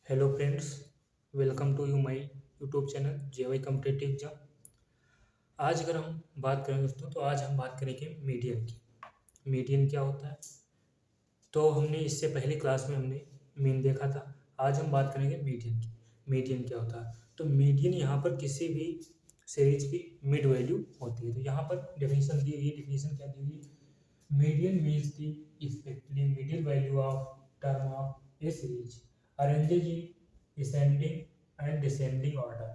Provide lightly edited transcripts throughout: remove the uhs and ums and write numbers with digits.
Hello friends, welcome to my YouTube channel JY competitive exam. आज अगर हम बात करें दोस्तों, तो आज हम बात करेंगे मीडियन की। मीडियन क्या होता है? तो हमने इससे पहले क्लास में हमने मीन देखा था। आज हम बात करेंगे मीडियन की। मीडियन क्या होता है? तो मीडियन यहाँ पर किसी भी सीरीज की मिड वैल्यू होती है। तो यहाँ पर डेफिनेशन दी हुई है। डेफिनेशन क्या दी हुई है? Median means the effective middle value of term of A series अरेंजेज in ascending and descending order.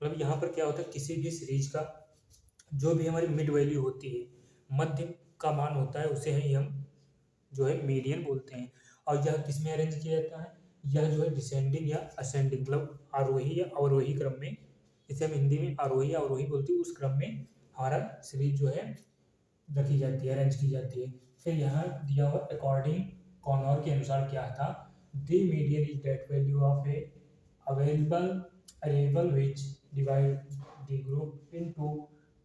मतलब यहाँ पर क्या होता है, किसी भी सीरीज का जो भी हमारी मिड वैल्यू होती है, मध्य का मान होता है, उसे ही हम जो है मीडियन बोलते हैं। और यह किस में अरेंज किया जाता है? यह जो है डिसेंडिंग या असेंडिंग, मतलब आरोही या अवरोही क्रम में, इसे हम हिंदी में आरोही या अवरोही बोलते हैं, उस क्रम में हमारा सीरीज जो है रखी जाती है, अरेंज की जाती है। फिर यहाँ दिया हुआ अकॉर्डिंग कॉनर के अनुसार क्या था? The median is that value of A available arable which divide the group into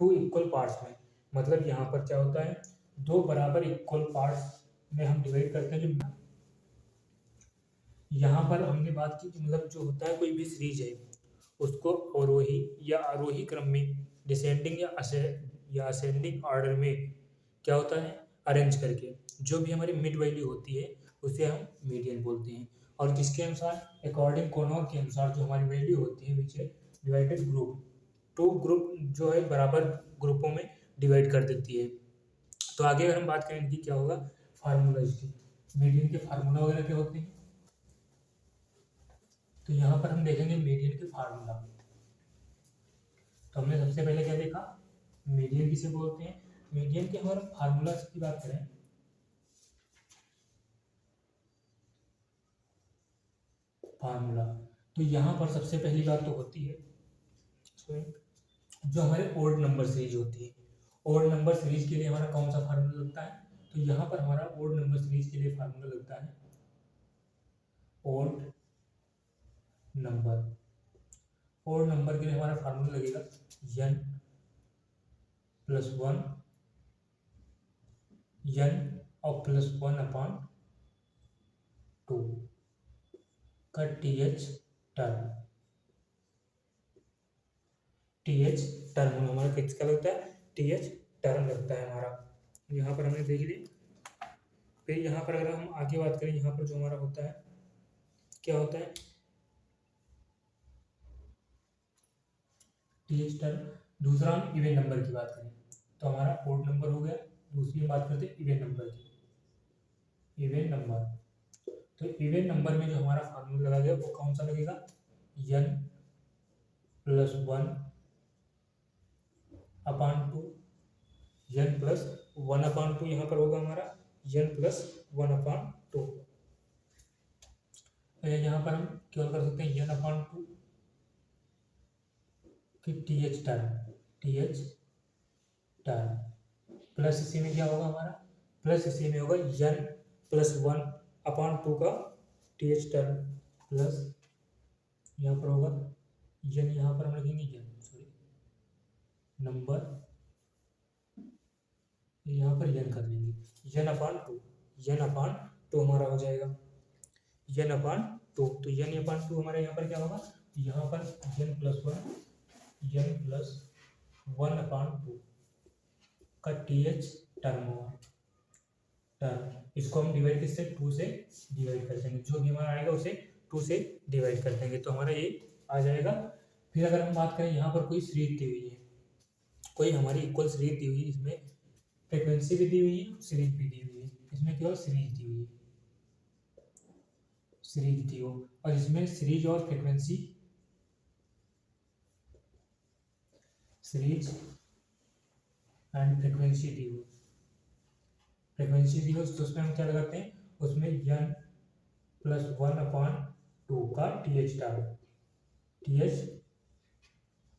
two equal parts में। मतलब यहाँ पर क्या होता है, दो बराबर इक्वल पार्ट्स में हम डिवाइड करते हैं। जो यहाँ पर हमने बात की कि मतलब जो होता है, कोई भी सीरीज है उसको अवरोही या आरोही क्रम में, डिसेंडिंग या असेंडिंग ऑर्डर में क्या होता है, अरेंज करके जो भी हमारी मिड वैल्यू होती है उसे हम मीडियन बोलते हैं। और किसके अनुसार? अकॉर्डिंग कॉनर के अनुसार जो हमारी वैल्यू होती है विच है डिवाइडेड ग्रुप, टू ग्रुप जो है बराबर ग्रुपों में डिवाइड कर देती है। तो आगे अगर हम बात करें इनकी, क्या होगा फार्मूला इसकी, मीडियन के फार्मूला वगैरह क्या होते हैं। तो यहाँ पर हम देखेंगे मीडियन के फार्मूला। तो हमने सबसे पहले क्या देखा, मीडियन किसे बोलते हैं। मीडियन के हमारे फार्मूला की बात करें, फार्मूला, तो यहाँ पर सबसे पहली बात तो होती है जो हमारे ओड नंबर सीरीज होती है। ओड नंबर सीरीज के लिए हमारा कौन सा फार्मूला लगता है? तो यहाँ पर हमारा ओड नंबर सीरीज के लिए फार्मूला लगता है ओड नंबर। ओड नंबर के लिए हमारा फार्मूला लगेगा n प्लस वन, n और प्लस वन अपॉन टू का टीएच टर्म। टीएच टर्म हमारा किसका लगता है? टीएच टर्म लगता है हमारा। यहाँ पर हमने देख लिया। फिर यहाँ पर अगर हम आगे बात करें, यहाँ पर जो हमारा होता है, क्या होता है टीएच टर्म। दूसरा हम इवन नंबर की बात करें, तो हमारा ओड नंबर हो गया। दूसरी बात करते हैं इवन नंबर की। इवन नंबर, तो इवन नंबर में जो हमारा फार्मूला लगा गया वो कौन सा लगेगा? n plus one upon two, n plus one upon two यहाँ पर होगा हमारा n plus one upon two. यहाँ पर हम केवल कर सकते हैं n अपान टू, फिर टीएच टर्म प्लस इसी में क्या होगा हमारा, प्लस इसी में होगा n plus one upon two का टीएच टर्म, प्लस यहाँ पर होगा n, यहाँ पर हम लिखेंगे n, सॉरी नंबर, यहाँ पर n कर लेंगे, n अपान टू हमारा हो जाएगा n अपान टू। तो n अपान टू हमारे यहाँ पर क्या होगा, यहाँ पर n plus one upon two का टीएच टर्म होगा। टर्म इसको हम डिवाइड किससे? टू से डिवाइड कर देंगे। जो भी हमारा आएगा उसे टू से डिवाइड कर देंगे, तो हमारा ये आ जाएगा। फिर अगर हम बात करें, यहाँ पर कोई सीरीज दी हुई है, कोई हमारी इक्वल सीरीज दी हुई है, इसमें फ्रिक्वेंसी भी दी हुई है, सीरीज भी दी हुई है। इसमें केवल सीरीज दी हुई है, सीरीज दी हो, और इसमें सीरीज और फ्रिक्वेंसी, सीरीज एंड फ्रिक्वेंसी दी हो, फ्रिक्वेंसी दी हो, तो उसमें हम क्या लगाते हैं, उसमें n plus one upon two का टीएच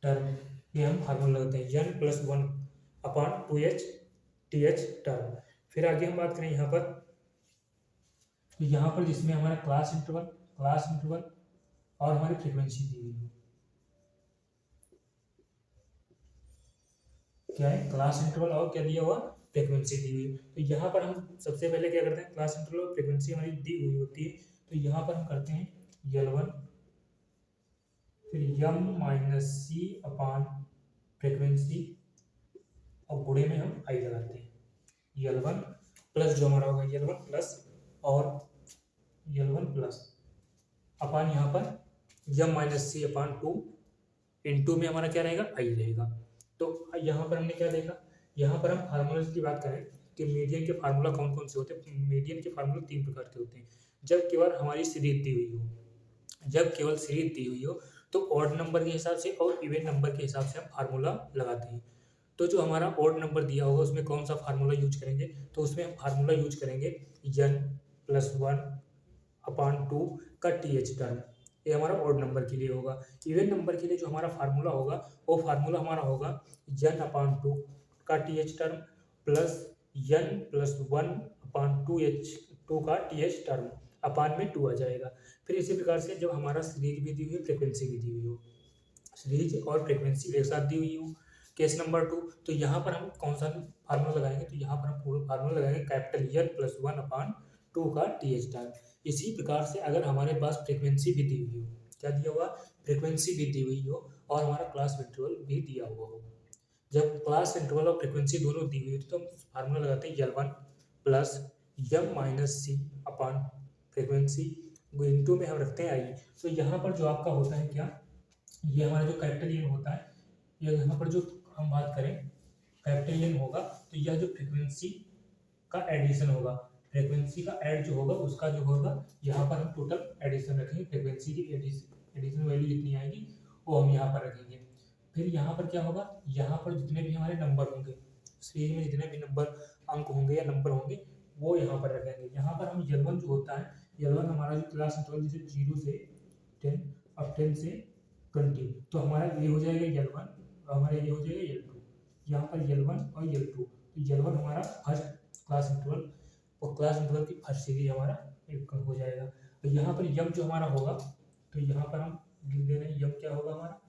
टर्म, ये हम फार्मूला लगाते हैं n plus one upon two H TH term. फिर आगे हम बात करें यहाँ पर, तो यहाँ पर जिसमें हमारा क्लास इंटरवल और हमारी फ्रीक्वेंसी दी हुई है, क्या है, क्लास इंटरवल और क्या दिया हुआ, फ्रीक्वेंसी दी हुई। तो यहाँ पर हम सबसे पहले क्या करते हैं, क्लास इंटरवल और फ्रीक्वेंसी हमारी दी हुई होती है, तो यहाँ पर हम करते हैं L1 फिर m माइनस सी अपान फ्रीक्वेंसी और गुणे में हम आई लगाते हैं। L1 प्लस जो हमारा होगा L1 प्लस और L1 प्लस अपान यहाँ पर m माइनस सी अपान 2 इंटू में हमारा क्या रहेगा आई रहेगा। तो यहाँ पर हमने क्या देखा, यहाँ पर हम फार्मूलाज की बात करें कि मीडियन के फार्मूला कौन कौन से होते हैं। मीडियन के फार्मूला 3 प्रकार के होते हैं। जब केवल हमारी सीरीज दी हुई हो, जब केवल सीरीज दी हुई हो तो ऑड नंबर के हिसाब से और इवन नंबर के हिसाब से हम फार्मूला लगाते हैं। तो जो हमारा ऑड नंबर दिया होगा उसमें कौन सा फार्मूला यूज करेंगे, तो उसमें हम फार्मूला यूज करेंगे n प्लस 1 अपान 2 का TH टर्म, ये हमारा ऑड नंबर के लिए होगा। इवन नंबर के लिए जो हमारा फार्मूला होगा वो फार्मूला हमारा होगा n अपान 2 का TH term plus n plus 1 अपान 2 का TH टर्म अपान में 2 आ जाएगा। फिर इसी प्रकार से जब हमारा सीरीज भी दी हुई है, फ्रिक्वेंसी भी दी हुई हो, सीरीज और फ्रिक्वेंसी एक साथ दी हुई हो, केस नंबर 2, तो यहाँ पर हम कौन सा फार्मूला लगाएंगे, तो यहाँ पर हम पूरा फार्मूला लगाएंगे कैपिटल N प्लस 1 अपान 2 का TH टर्म। इसी प्रकार से अगर हमारे पास फ्रिक्वेंसी भी दी हुई हो, क्या दिया हुआ, फ्रिक्वेंसी भी दी हुई हो और हमारा क्लास इंटरवल भी दिया हुआ हो, जब क्लास इंटरवल और फ्रिक्वेंसी दोनों दी हुई तो हम फार्मूला लगाते हैं L1 प्लस m माइनस सी अपान फ्रिक्वेंसी इंटू में हम रखते हैं आई। तो यहाँ पर जो आपका होता है क्या, ये हमारा जो कैपिटल N होता है, ये यहाँ पर जो हम बात करें कैपिटल N होगा तो यह जो फ्रिक्वेंसी का एडिशन होगा, फ्रिक्वेंसी का ऐड जो होगा उसका जो होगा यहाँ पर हम टोटल एडिशन रखेंगे, फ्रिक्वेंसी की एडिशन वैल्यू जितनी आएगी वो हम यहाँ पर रखेंगे। फिर यहाँ पर क्या होगा, यहाँ पर जितने भी हमारे नंबर होंगे, सीरीज में जितने भी नंबर अंक होंगे या नंबर होंगे वो यहाँ पर रखेंगे। यहाँ पर हम L1 जो होता है, L1 हमारा जो क्लास इंटरवल जैसे 0 से 10 और 10 से 20, तो हमारा ये हो जाएगा L1 और हमारा ये हो जाएगा L2। यहाँ पर L1 और L2, तो L1 हमारा फर्स्ट क्लास इंटरवल और क्लास इंटरवल की फर्स्ट सीरीज हमारा एक हो जाएगा। तो यहाँ पर यम जो हमारा होगा, तो यहाँ पर हम लिख दे रहे हैं यम क्या होगा हमारा,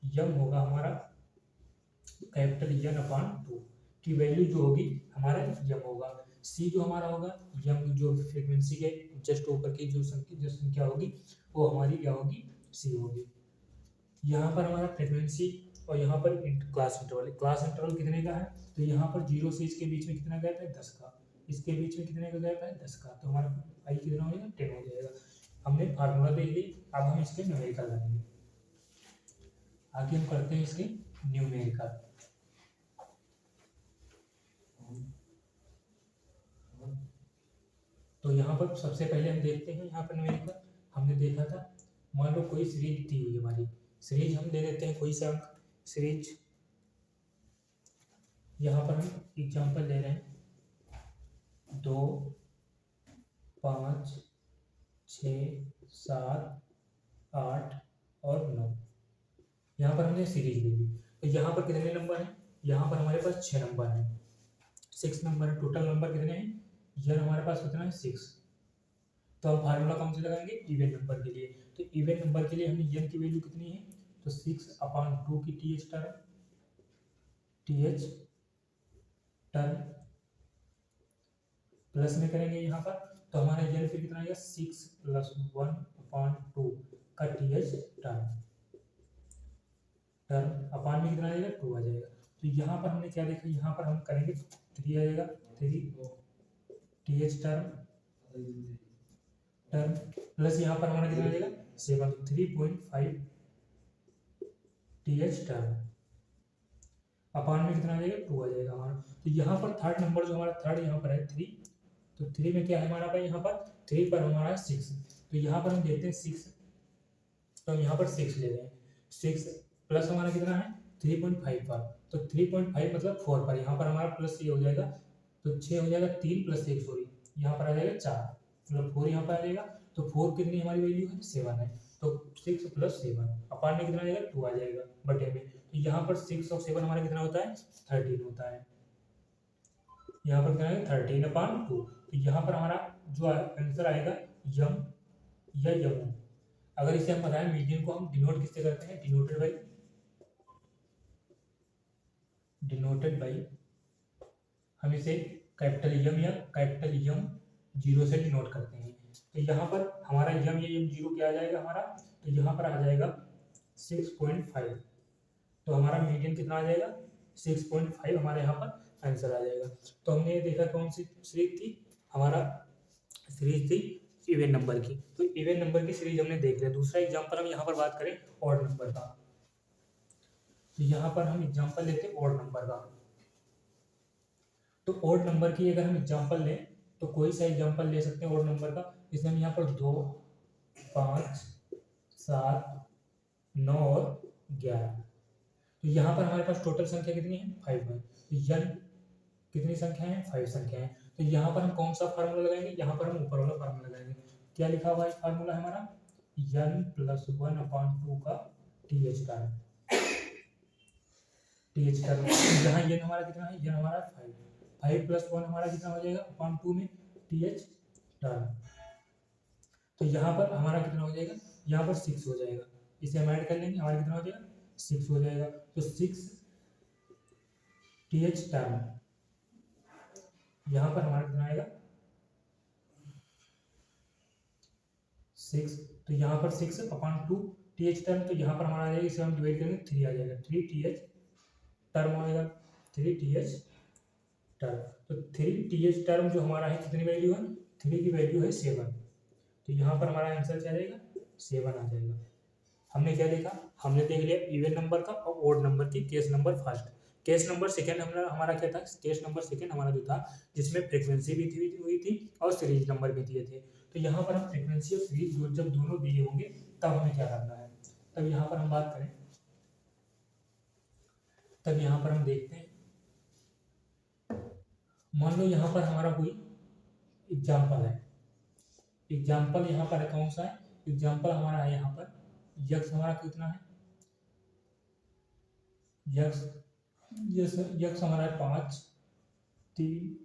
यम होगा हमारा कैपिटल N अपान 2 की वैल्यू जो होगी हमारा यम होगा। सी जो हमारा होगा, यम जो फ्रीक्वेंसी के जस्ट ऊपर की जो संख्या होगी वो हमारी क्या होगी, सी होगी। यहाँ पर हमारा फ्रीक्वेंसी और यहाँ पर क्लास इंटरवल कितने का है, तो यहाँ पर 0 से इसके बीच में कितना गैप है, 10 का, इसके बीच में कितने का गैप है, 10 का, तो हमारा आई कितना हो जाएगा, 10 हो जाएगा। हमने फार्मूला देख ली, अब हम इसके न्यूमेरिकल लगाएंगे। आगे हम करते हैं इसके न्यूमेरिकल। तो यहाँ पर सबसे पहले हम देखते हैं, यहाँ पर न्यूमेरिकल हमने देखा था, मान लो कोई सीरीज दी हुई हमारी, सीरीज हम दे देते हैं कोई सा अंक, सीरीज यहाँ पर हम एग्जांपल ले रहे हैं 2 5 6 7 8 और 9, यहाँ पर हमने सीरीज ले ली। तो यहाँ पर कितने नंबर हैं, यहाँ पर हमारे पास 6 नंबर हैं, 6 नंबर है, टोटल नंबर कितने हैं, यह हमारे पास कितना है 6। तो हम फार्मूला कौन से लगाएंगे, इवन नंबर के लिए। तो इवन नंबर के लिए हमने n की वैल्यू कितनी है, तो 6 अपान 2 की TH टर्म प्लस में करेंगे यहाँ पर, तो हमारा n फिर कितना आएगा 6 प्लस 1 अपान 2 का TH टर्म अपान में कितना आएगा 2 आ जाएगा। तो यहाँ पर हमने क्या देखा, यहाँ पर हम करेंगे 3 आएगा, 3 TH टर्म प्लस यहाँ पर हमारा कितना आ जाएगा 7, 3.5 TH टर्म अपान में कितना आ जाएगा 2 आ जाएगा हमारा। तो यहाँ पर थर्ड नंबर जो हमारा थर्ड यहाँ पर है 3, तो 3 में क्या है हमारा भाई, यहाँ पर 3 पर हमारा है 6, तो यहाँ पर हम देखते हैं 6, तो हम यहाँ पर 6 ले रहे हैं, 6 प्लस हमारा कितना है 3.5 पर, तो 3.5 मतलब 4 पर, यहाँ पर हमारा प्लस ये हो जाएगा, तो 6 हो जाएगा, 3 प्लस 1 सॉरी यहाँ पर आ जाएगा 4, मतलब 4 यहाँ पर आ जाएगा। तो 4 कितनी हमारी वैल्यू है 7 है, तो 6 प्लस 7 अपान में कितना आ जाएगा 2 आ जाएगा बटे में। तो यहाँ पर 6 और 7 हमारा कितना होता है 13 होता है, यहाँ पर कितना है 13 अपान 2। तो यहाँ पर हमारा जो आंसर आएगा यम या यम। अगर इसे हम बताएं मीडियन को हम डिनोट किससे करते हैं, डिनोटेड बाई हम इसे कैपिटल यम या कैपिटल यम 0 से डिनोट करते हैं। तो यहाँ पर हमारा यम ये यम जीरो क्या आ जाएगा हमारा, तो यहाँ पर आ जाएगा 6.5। तो हमारा मीडियन कितना आ जाएगा 6.5 हमारे यहाँ पर आंसर आ जाएगा। तो हमने ये देखा कौन सी सीरीज थी, हमारा सीरीज थी इवन नंबर की। तो इवन नंबर की सीरीज हमने देख लिया। दूसरा एग्जांपल हम यहाँ पर बात करें ऑड नंबर का। तो यहाँ पर हम एग्जांपल लेते हैं ऑड नंबर का। तो ऑड नंबर की अगर हम एग्जांपल लें तो कोई सा एग्जांपल ले सकते हैं ऑड नंबर का। इसमें हम यहाँ पर 2, 5, 7, 9 और 11। तो यहाँ पर हमारे पास टोटल संख्या कितनी है 5 है। तो यन कितनी संख्या है 5 संख्या है। तो यहाँ पर हम कौन सा फार्मूला लगाएंगे, यहाँ पर हम ऊपर वाला फार्मूला लगाएंगे। क्या लिखा हुआ है फार्मूला हमारा n + 1/2 का th टर्म। यहाँ n हमारा कितना है, n हमारा 5 + 1 हमारा कितना हो जाएगा अपॉन 2 में th टर्म। तो यहाँ पर हमारा कितना हो जाएगा, यहाँ पर 6 हो जाएगा। इसे हम ऐड कर लेंगे, हमारा कितना हो जाएगा 6 हो जाएगा। तो 6 th टर्म यहाँ पर हमारा कितना आएगा 6। तो यहाँ पर 6/2 th टर्म। तो यहाँ पर हमारा आ जाएगा, इसे हम डिवाइड करेंगे 3 आ जाएगा, 3 th टर्म आएगा, 3 th टर्म। तो 3 th टर्म जो हमारा है कितनी वैल्यू है, 3 की वैल्यू है 7। तो यहाँ पर हमारा आंसर क्या आ जाएगा 7 आ जाएगा। हमने क्या देखा, हमने देख लिया इवन नंबर का और ओड नंबर की case number first. Case number second हमारा क्या था, केस नंबर सेकंड हमारा जो था जिसमें फ्रीक्वेंसी भी हुई थी और सीरीज नंबर भी दिए थे। तो यहाँ पर हम फ्रीक्वेंसी और सीरीज जब दोनों दिए होंगे तब हमें क्या करना है। तब यहाँ पर हम बात करें, तब यहाँ पर हम देखते हैं, मान लो यहाँ पर हमारा कोई एग्जाम्पल है। एग्जाम्पल यहाँ पर कौन सा है, एग्जाम्पल हमारा है यहाँ पर यक्स हमारा कितना है, यक्स हमारा है 5, 3,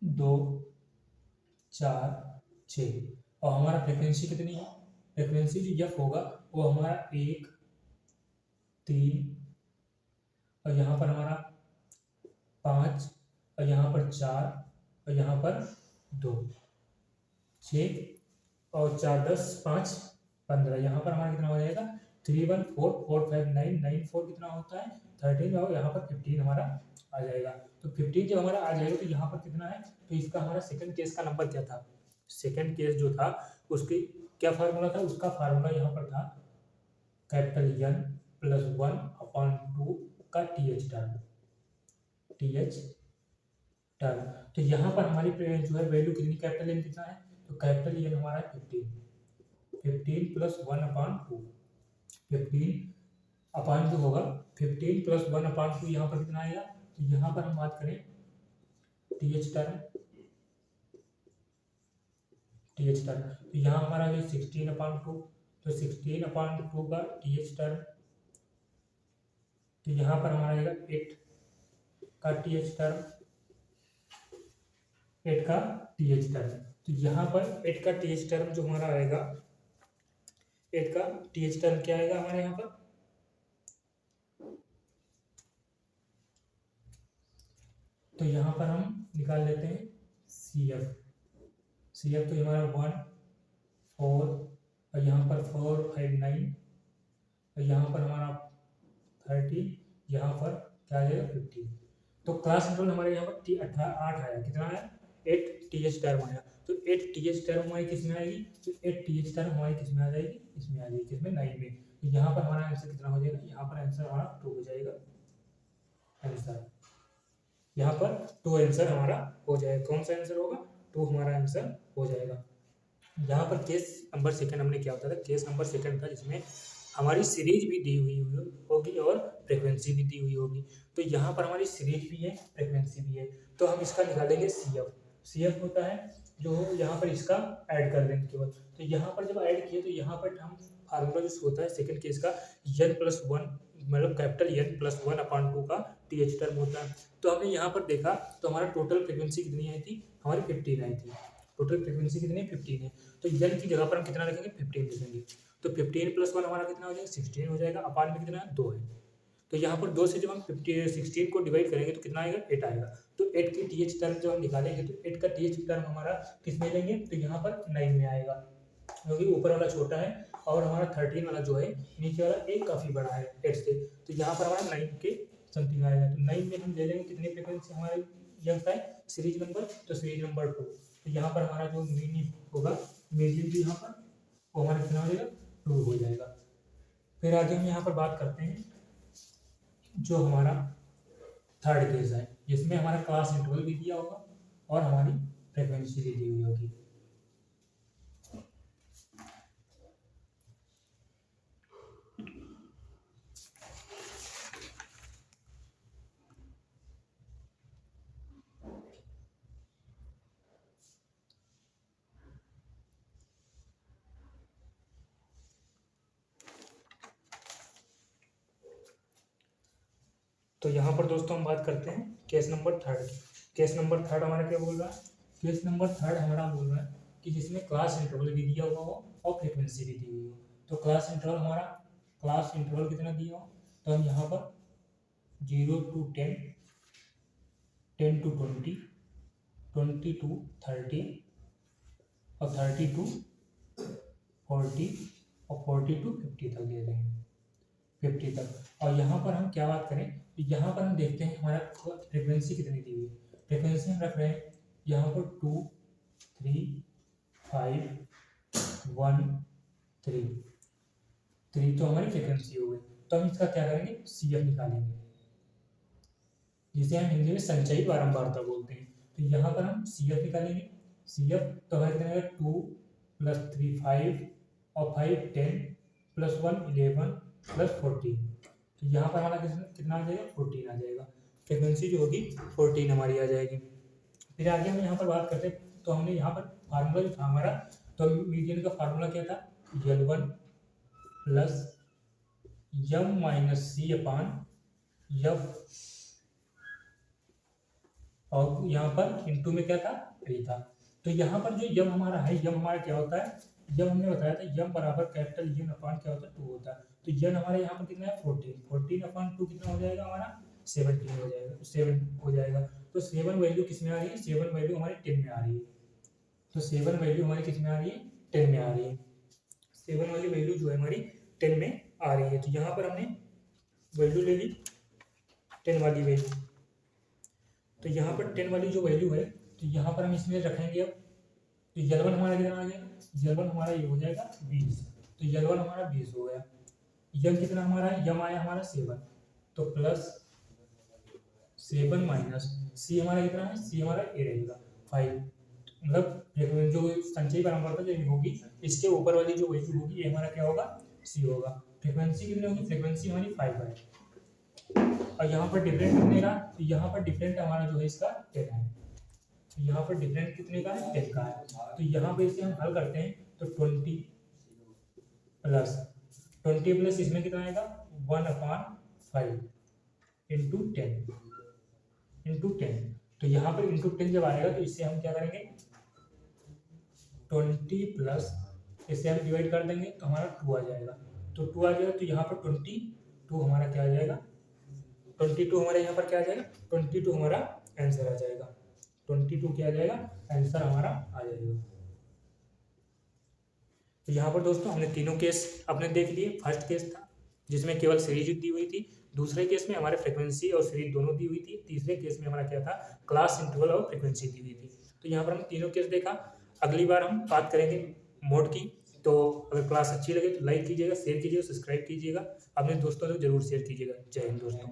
2, 4, 6। और हमारा फ्रीक्वेंसी कितनी है, फ्रीक्वेंसी जो यफ होगा वो हमारा 1, 3 और यहाँ पर हमारा 5 और यहाँ पर 4 और यहाँ पर 2, 6 और 4 10 5 15। यहाँ पर हमारा कितना हो जाएगा 3 1 4 4 5 9 9 4 कितना होता है 13 और यहाँ पर 15 हमारा आ जाएगा। तो 15 जब हमारा आ जाएगा तो यहाँ पर कितना है, तो इसका हमारा सेकंड केस का नंबर क्या था, सेकंड केस जो था उसकी क्या फार्मूला था, उसका फार्मूला यहाँ पर था कैपिटल N + 1/2 का th टर्म। तो यहाँ पर हमारी जो है वैल्यू कितनी, कैपिटल N कितना है, तो कैपिटल N हमारा 15 + 1/2। 15 अपान जो होगा 15 + 1/2 यहाँ पर कितना आएगा। तो यहाँ पर हम बात करें th टर्म, तो यहाँ हमारा जो 16/2, तो 16/2 का th टर्म। तो यहाँ पर हमारा आएगा 8 का th टर्म, 8 का th टर्म। तो यहाँ पर 8 का th टर्म जो हमारा आएगा, 8 का th टर्म क्या आएगा हमारे यहाँ पर, तो यहाँ पर हम निकाल लेते हैं CF तो हमारा 1 4 और यहाँ पर 4 5 9 और यहाँ पर हमारा 30, यहाँ पर क्या आ जाएगा 15। तो क्लास कंट्रोल हमारे यहाँ पर 8 आया, कितना आया 8 th टर्म आया। तो 8 th टर्म हमारी किस में आएगी, तो 8 th टर्म हमारी किस में आ जाएगी, इसमें आ जाएगी, किसमें 9 में। तो यहाँ पर हमारा आंसर कितना हो जाएगा, यहाँ पर आंसर हमारा 2 हो जाएगा। आंसर यहाँ पर 2 आंसर हमारा हो जाएगा। कौन सा आंसर होगा, 2 हमारा आंसर हो जाएगा। यहाँ पर केस नंबर सेकंड हमने क्या होता था, केस नंबर सेकंड था जिसमें हमारी सीरीज भी दी हुई होगी और फ्रीक्वेंसी भी दी हुई होगी। तो यहाँ पर हमारी सीरीज भी है, फ्रीक्वेंसी भी है। तो हम इसका निकालेंगे CF होता है जो यहाँ पर इसका ऐड कर देंगे केवल। तो यहाँ पर जब ऐड किए तो यहाँ पर हम फार्मूला जो होता है सेकंड केस का N + 1 मतलब कैपिटल N + 1/2 का th टर्म होता है। तो हमने यहाँ पर देखा तो हमारा टोटल फ्रीक्वेंसी कितनी आई थी, हमारी 15 आई थी। टोटल फ्रीक्वेंसी कितनी है 15 है। तो N की जगह पर हम कितना लिखेंगे 15 लिखेंगे। तो 15 + 1 हमारा कितना हो जाएगा 16 हो जाएगा, अपान में कितना है 2 है। तो यहाँ पर 2 से जब हम 16 को डिवाइड करेंगे तो कितना आएगा 8 आएगा। तो 8 की टीएच टर्म जो हम निकालेंगे तो 8 का टीएच टर्म हमारा किस में लेंगे, तो यहाँ पर 9 में आएगा, क्योंकि ऊपर वाला छोटा है और हमारा 13 वाला जो है नीचे वाला 1 काफ़ी बड़ा है 8 से, तो यहाँ पर हमारा 9 के समथिंग आएगा। तो 9 में हम ले लेंगे कितनी फ्रिक्वेंसी हमारे यंग का है सीरीज नंबर, तो सीरीज नंबर 2। तो यहाँ पर हमारा जो मीन होगा मीडियन भी यहाँ पर वो हमारा कितना हो जाएगा 2 हो जाएगा। फिर आगे हम यहाँ पर बात करते हैं जो हमारा थर्ड केस है, जिसमें हमारा क्लास इंटरवल भी दिया होगा और हमारी फ्रिक्वेंसी भी दी हुई होगी। तो यहाँ पर दोस्तों हम बात करते हैं केस नंबर थर्ड की। केस नंबर थर्ड हमारा क्या बोल रहा है, केस नंबर थर्ड हमारा बोल रहा है कि जिसमें क्लास इंटरवल भी दिया हुआ हो और फ्रीक्वेंसी भी दी हुई हो। तो क्लास इंटरवल कितना दिया हो, तो हम यहाँ पर 0 to 10, 10 to 20, 20 to 30 और 30 to 40 और 40 to 50 तक दे रहे हैं, 50 तक। और यहाँ पर हम क्या बात करें, तो यहाँ पर हम देखते हैं हमारा फ्रिक्वेंसी कितनी दी हुई है। फ्रिक्वेंसी हम रख रहे हैं यहाँ पर 2, 3, 5, 1, 3 तो हमारी फ्रिक्वेंसी हो गई। तो हम इसका क्या करेंगे, CF निकालेंगे, जिसे हम हिंदी में संचयी बारंबारता बोलते हैं। तो यहाँ पर हम CF निकालेंगे। CF तो हमारे कितना आएगा 2 + 3 5 और 5 10 + 1 11 + 14। तो यहाँ पर हमारा कितना आ जाएगा 14 आ जाएगा। फ्रिक्वेंसी जो होगी 14 हमारी आ जाएगी। फिर आगे हम यहाँ पर बात करते हैं, तो हमने यहाँ पर फार्मूला जो था हमारा, तो मीडियन का फार्मूला क्या था, L1 + m - c/f, और यहाँ पर इनटू में क्या था 3 था। तो यहाँ पर जो यम हमारा है, यम हमारा क्या होता है, यम हमने बताया था यम बराबर कैपिटल यन अपान क्या होता है 2 होता है। तो यन हमारा यहाँ पर कितना है 14/2 कितना हो जाएगा हमारा 17 हो जाएगा, 7 हो जाएगा। तो 7 वैल्यू किस में आ रही है, 7 वैल्यू हमारी 10 में आ रही है। तो 7 वैल्यू हमारी किस में आ रही है, 10 में आ रही है। 7 वाली वैल्यू जो है हमारी 10 में आ रही है। तो यहाँ पर हमने वैल्यू ले ली 10 वाली वैल्यू। तो यहाँ पर 10 वाली जो वैल्यू है, तो यहाँ पर हम इसमें रखेंगे अब। तो L1 हमारा कितना आ जाएगा, L1 हमारा ये हो जाएगा 20। तो L1 हमारा 20 हो गया। यम कितना हमारा है, यम आया हमारा 7, तो +7 - c हमारा कितना है, c हमारा ये रहेगा 5। मतलब जो संचयी बारंबारता जो होगी, इसके ऊपर वाली जो वैल्यू होगी ये हमारा क्या होगा, c होगा। फ्रीक्वेंसी कितनी होगी, फ्रीक्वेंसी हमारी 5 है। और यहाँ पर डिफरेंट कितने का, तो यहाँ पर डिफरेंट हमारा जो है इसका 10 है। तो यहाँ पर डिफरेंट कितने का है, 10 का है। तो यहाँ पे इसे हम हल करते हैं, तो 20 प्लस इसमें कितना आएगा 1/5 इंटू 10। तो यहाँ पर इंटू 10 जब आएगा तो इससे हम क्या करेंगे 20 प्लस इससे हम डिवाइड कर देंगे तो हमारा 2 आ जाएगा। तो 2 आ जाएगा, तो यहाँ पर 22 हमारा क्या आ जाएगा, 22 हमारे यहाँ पर क्या आ जाएगा, 22 हमारा आंसर आ जाएगा। 22 क्या आ जाएगा, आंसर हमारा आ जाएगा। तो यहाँ पर दोस्तों हमने तीनों केस अपने देख लिए। फर्स्ट केस था जिसमें केवल सीरीज दी हुई थी, दूसरे केस में हमारे फ्रिक्वेंसी और सीरीज दोनों दी हुई थी, तीसरे केस में हमारा क्या था, क्लास इंटरवल और फ्रिक्वेंसी दी हुई थी। तो यहाँ पर हम तीनों केस देखा। अगली बार हम बात करेंगे मोड की। तो अगर क्लास अच्छी लगे तो लाइक कीजिएगा, शेयर कीजिएगा, सब्सक्राइब कीजिएगा, अपने दोस्तों को जरूर शेयर कीजिएगा। जय हिंद दोस्तों।